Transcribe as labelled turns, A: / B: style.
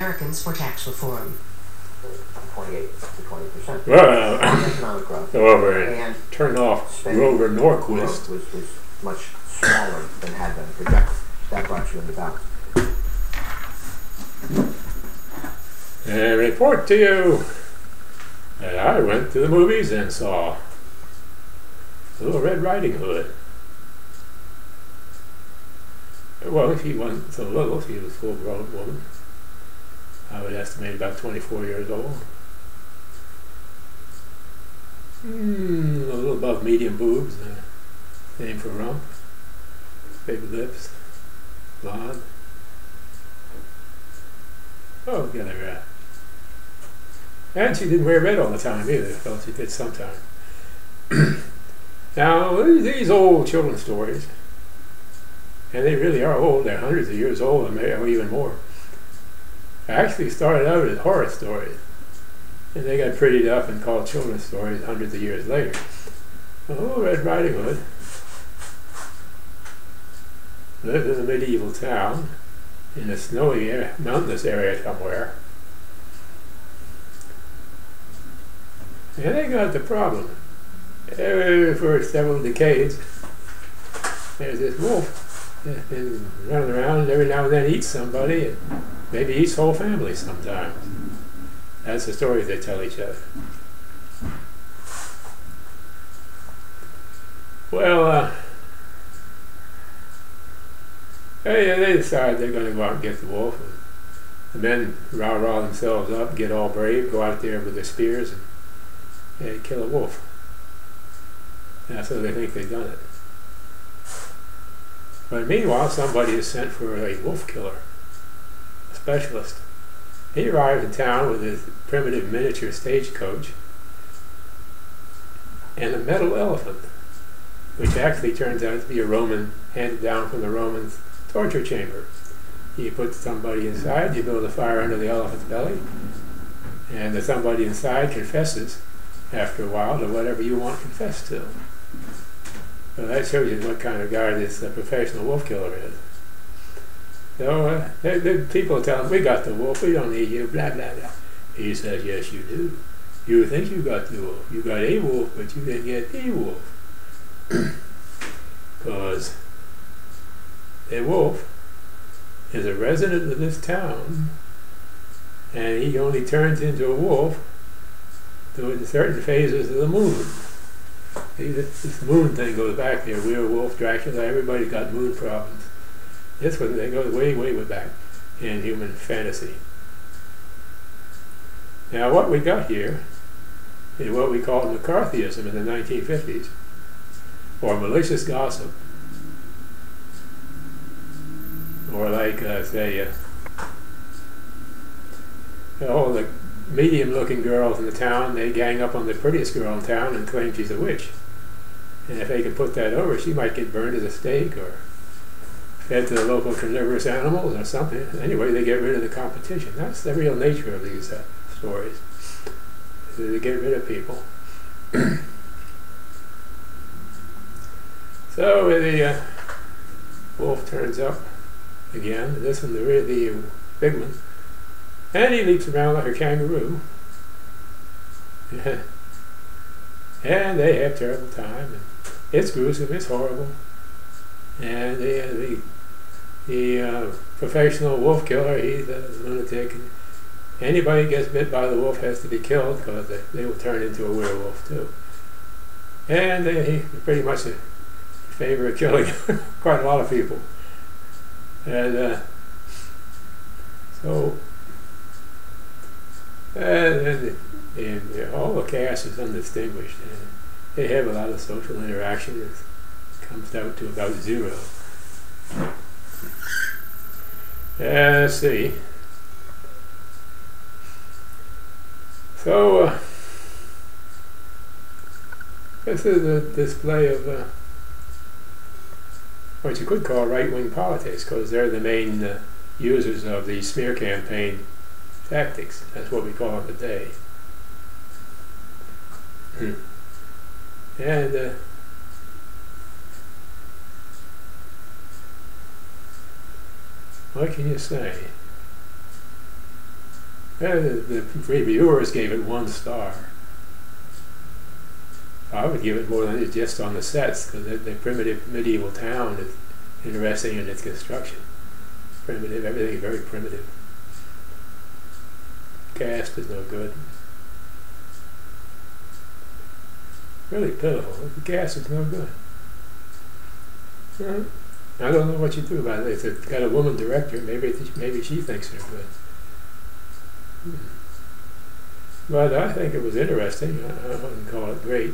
A: Americans for tax reform.
B: 28 to 20%.
C: Well,
B: Economic growth.
C: however,
B: And
C: turn off
B: spending
C: Grover Norquist.
B: growth was much smaller than had been projected. That brought you into balance.
C: And report to you that I went to the movies and saw Little Red Riding Hood. Well, she wasn't so little, she was a full-grown woman. I would estimate about 24 years old. A little above medium boobs, same for rump, big lips, blonde. Oh, get her rat. And she didn't wear red all the time either, well, she did sometime. Now, these old children's stories, and they really are old, they're hundreds of years old, or even more, actually started out as horror stories. And they got prettied up and called children's stories hundreds of years later. Oh, Red Riding Hood lived in a medieval town in a snowy, mountainous area somewhere. And they got the problem. For several decades, there's this wolf that's been running around and every now and then eats somebody, and maybe eats whole families sometimes. That's the stories they tell each other. Well, they decide they're going to go out and get the wolf. The men rah-rah themselves up, get all brave, go out there with their spears and kill a wolf. And so they think they've done it. But meanwhile, somebody is sent for a wolf killer, a specialist. He arrives in town with his primitive miniature stagecoach and a metal elephant, which actually turns out to be a Roman, handed down from the Romans, torture chamber. You put somebody inside, you build a fire under the elephant's belly, and the somebody inside confesses after a while to whatever you want confessed to. So that shows you what kind of guy this professional wolf killer is. So the people tell him, we got the wolf, we don't need you, blah, blah, blah. He says, yes, you do. You think you got the wolf. You got a wolf, but you didn't get the wolf. Because a wolf is a resident of this town, and he only turns into a wolf during certain phases of the moon. See, this moon thing goes back there. Werewolf, Dracula, everybody's got moon problems. This one, they go way, way back in human fantasy. Now, what we got here is what we call McCarthyism in the 1950s, or malicious gossip, or like, say, all the medium-looking girls in the town, they gang up on the prettiest girl in town and claim she's a witch. And if they can put that over, she might get burned as a steak or fed to the local carnivorous animals or something. Anyway, they get rid of the competition. That's the real nature of these stories. They get rid of people. So the wolf turns up again. This one, the big one. And he leaps around like a kangaroo. And they have terrible time. And it's gruesome, it's horrible. And the professional wolf killer, he's a lunatic. Anybody who gets bit by the wolf has to be killed because they will turn into a werewolf too. And he pretty much in favor of killing quite a lot of people. And so and all the cast is undistinguished. And they have a lot of social interaction. It comes out to about 0. Let's see. So this is a display of what you could call right-wing politics, because they're the main users of the smear campaign tactics. That's what we call them today. And what can you say? The reviewers gave it 1 star. I would give it more than it's just on the sets, because the primitive medieval town is interesting in its construction. Primitive, everything is very primitive. Cast is no good. Really pitiful. The cast is no good. I don't know what you do about it. It's got a woman director. Maybe she thinks they're good. But I think it was interesting. I wouldn't call it great.